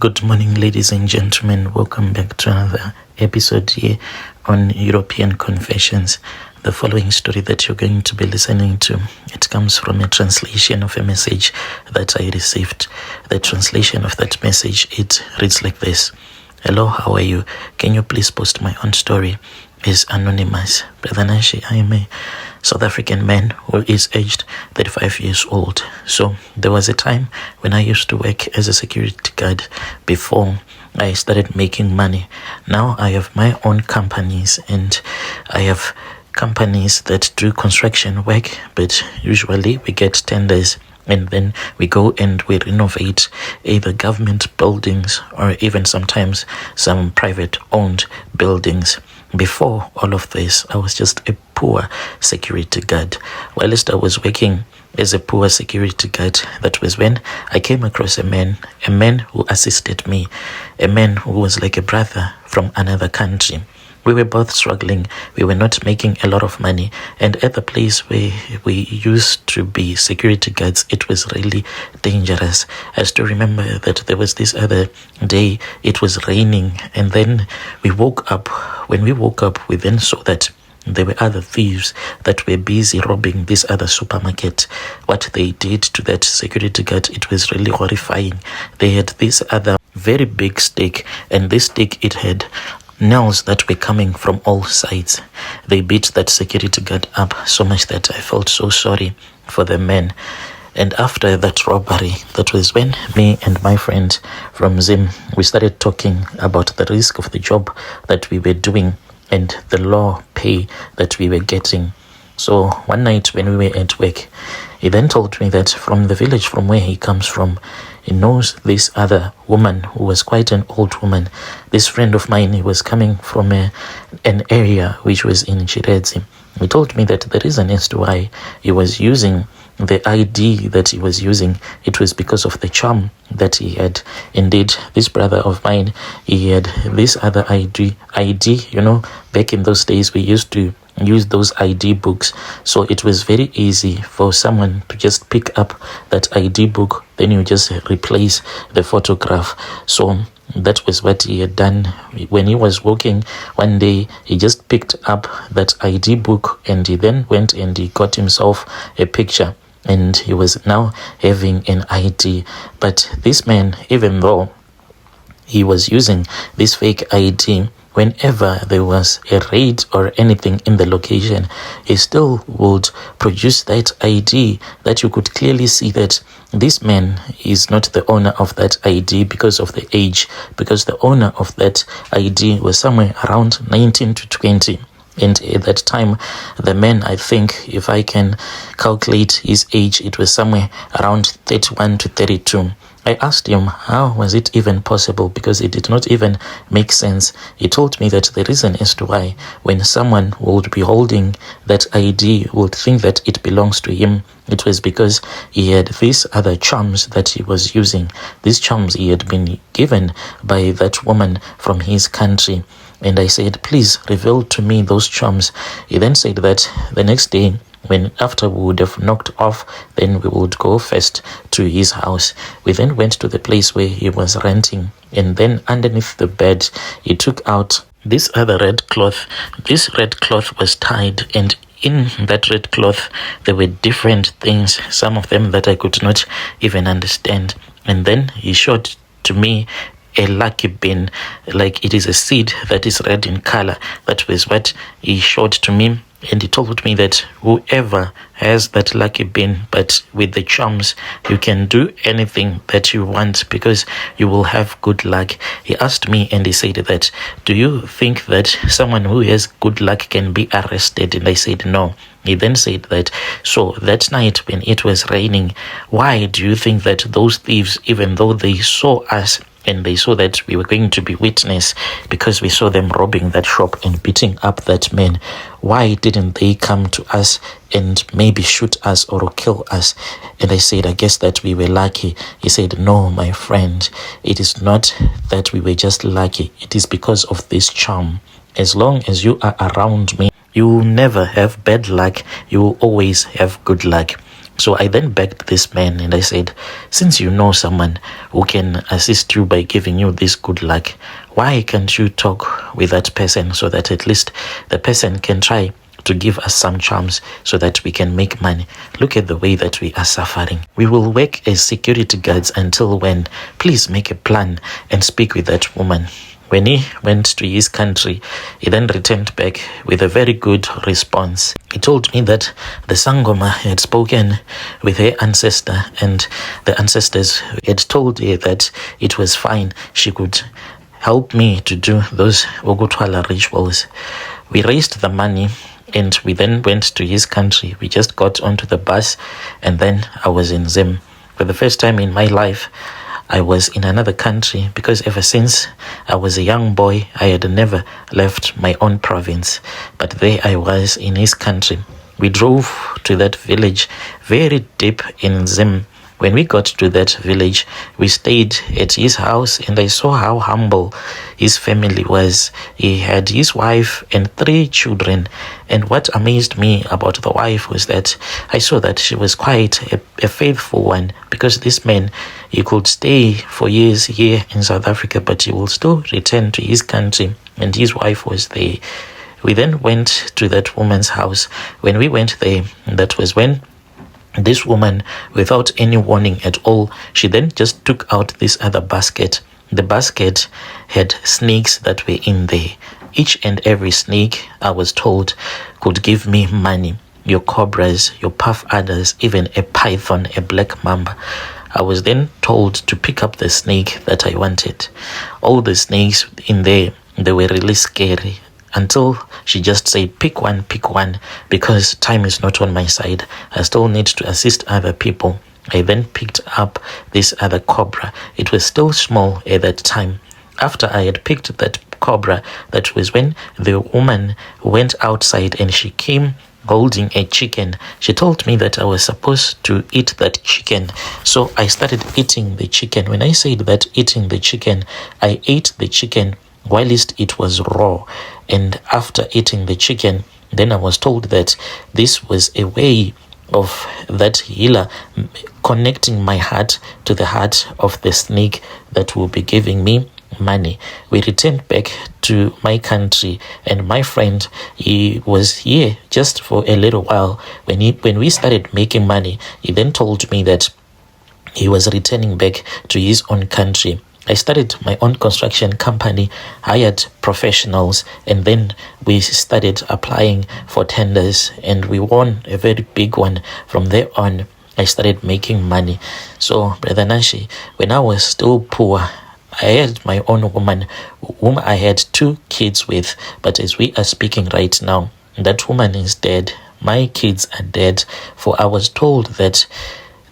Good morning, ladies and gentlemen. Welcome back to another episode here on European Confessions. The following story that you're going to be listening to, it comes from a translation of a message that I received. The translation of that message, it reads like this. Hello, how are you? Can you please post my own story? Is anonymous. Brother Nashi, I am a South African man who is aged 35 years old. So there was a time when I used to work as a security guard before I started making money. Now I have my own companies and I have companies that do construction work, but usually we get tenders and then we go and we renovate either government buildings or even sometimes some private owned buildings. Before all of this, I was just a poor security guard. Whilst I was working as a poor security guard, that was when I came across a man who assisted me, a man who was like a brother from another country. We were both struggling. We were not making a lot of money. And at the place where we used to be security guards, it was really dangerous. I still remember that there was this other day, it was raining. And then we woke up. When we woke up, we then saw that there were other thieves that were busy robbing this other supermarket. What they did to that security guard, it was really horrifying. They had this other very big stick, and this stick, it had nails that were coming from all sides. They beat that security guard up so much that I felt so sorry for the men. And after that robbery, that was when me and my friend from Ezim, we started talking about the risk of the job that we were doing and the low pay that we were getting. So one night when we were at work, he then told me that from the village from where he comes from, he knows this other woman who was quite an old woman. This friend of mine, he was coming from an area which was in lled. He told me that the reason as to why he was using the ID that he was using, it was because of the charm that he had. Indeed, this brother of mine, he had this other ID, back in those days we used to use those ID books. So it was very easy for someone to just pick up that ID book, then you just replace the photograph. So that was what he had done. When he was walking one day, he just picked up that ID book and he then went and he got himself a picture and he was now having an ID. But this man, even though he was using this fake ID, whenever there was a raid or anything in the location, he still would produce that ID that you could clearly see that this man is not the owner of that ID because of the age, because the owner of that ID was somewhere around 19 to 20. And at that time, the man, I think, if I can calculate his age, it was somewhere around 31 to 32. I asked him, how was it even possible? Because it did not even make sense. He told me that the reason as to why when someone would be holding that ID would think that it belongs to him, it was because he had these other charms that he was using. These charms he had been given by that woman from his country. And I said, please reveal to me those charms. He then said that the next day, after we would have knocked off, then we would go first to his house. We then went to the place where he was renting, and then underneath the bed, he took out this other red cloth. This red cloth was tied, and in that red cloth, there were different things, some of them that I could not even understand. And then he showed to me a lucky bean, like it is a seed that is red in color. That was what he showed to me. And he told me that whoever has that lucky bean, but with the charms, you can do anything that you want because you will have good luck. He asked me and he said that, do you think that someone who has good luck can be arrested? And I said no. He then said that, so that night when it was raining, why do you think that those thieves, even though they saw us, and they saw that we were going to be witness because we saw them robbing that shop and beating up that man, why didn't they come to us and maybe shoot us or kill us? And I said, I guess that we were lucky. He said, no, my friend, it is not that we were just lucky. It is because of this charm. As long as you are around me, you will never have bad luck. You will always have good luck. So I then begged this man and I said, since you know someone who can assist you by giving you this good luck, why can't you talk with that person so that at least the person can try to give us some charms so that we can make money? Look at the way that we are suffering. We will work as security guards until when? Please make a plan and speak with that woman. When he went to his country, he then returned back with a very good response. He told me that the Sangoma had spoken with her ancestor and the ancestors had told her that it was fine. She could help me to do those Ngathwala rituals. We raised the money and we then went to his country. We just got onto the bus and then I was in Zim. For the first time in my life, I was in another country, because ever since I was a young boy, I had never left my own province. But there I was in his country. We drove to that village very deep in Zim. When we got to that village, we stayed at his house and I saw how humble his family was. He had his wife and 3 children. And what amazed me about the wife was that I saw that she was quite a faithful one, because this man, he could stay for years here in South Africa, but he will still return to his country, and his wife was there. We then went to that woman's house. When we went there, that was when this woman, without any warning at all, she then just took out this other basket. The basket had snakes that were in there. Each and every snake, I was told, could give me money. Your cobras, your puff adders, even a python, a black mamba. I was then told to pick up the snake that I wanted. All the snakes in there, they were really scary, until she just said, pick one, because time is not on my side. I still need to assist other people. I then picked up this other cobra. It was still small at that time. After I had picked that cobra, that was when the woman went outside and she came holding a chicken. She told me that I was supposed to eat that chicken. So I started eating the chicken. When I said that eating the chicken, I ate the chicken whilst it was raw. And after eating the chicken, then I was told that this was a way of that healer connecting my heart to the heart of the snake that will be giving me money. We returned back to my country, and my friend, he was here just for a little while. When we started making money, he then told me that he was returning back to his own country. I started my own construction company, hired professionals, and then we started applying for tenders, and we won a very big one. From there on, I started making money. So, Brother Nashi, when I was still poor, I had my own woman whom I had 2 kids with, but as we are speaking right now, that woman is dead. My kids are dead, for I was told that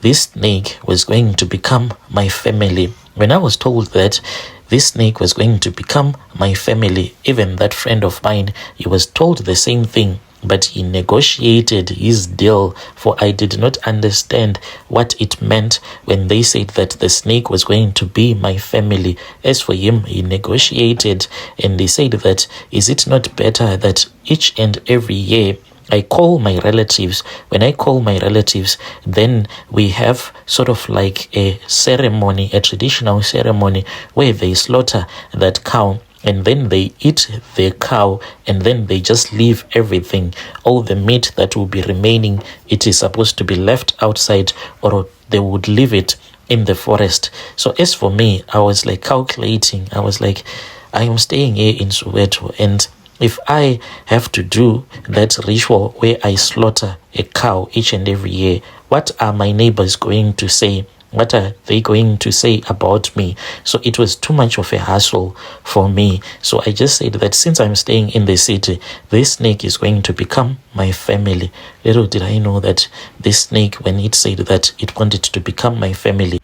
this snake was going to become my family. When I was told that this snake was going to become my family, even that friend of mine, he was told the same thing, but he negotiated his deal, for I did not understand what it meant when they said that the snake was going to be my family. As for him, he negotiated and he said that, is it not better that each and every year I call my relatives? When I call my relatives, then we have sort of like a ceremony, a traditional ceremony, where they slaughter that cow, and then they eat the cow, and then they just leave everything. All the meat that will be remaining, it is supposed to be left outside, or they would leave it in the forest. So as for me, I was like calculating. I was like, I am staying here in Soweto, and if I have to do that ritual where I slaughter a cow each and every year, what are my neighbors going to say? What are they going to say about me? So it was too much of a hassle for me. So I just said that since I'm staying in the city, this snake is going to become my family. Little did I know that this snake, when it said that it wanted to become my family,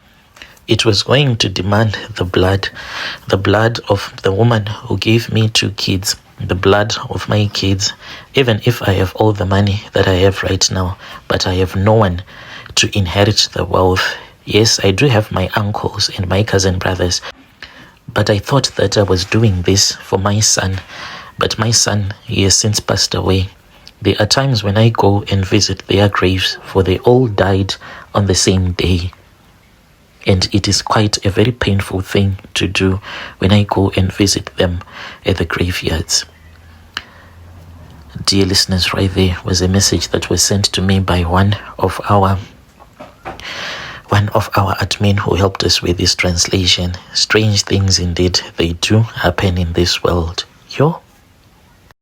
it was going to demand the blood of the woman who gave me 2 kids, the blood of my kids. Even if I have all the money that I have right now, but I have no one to inherit the wealth. Yes, I do have my uncles and my cousin brothers, but I thought that I was doing this for my son. But my son, he has since passed away. There are times when I go and visit their graves, for they all died on the same day. And it is quite a very painful thing to do when I go and visit them at the graveyards. Dear listeners, right there was a message that was sent to me by one of our admin who helped us with this translation. Strange things indeed, they do happen in this world. Yo.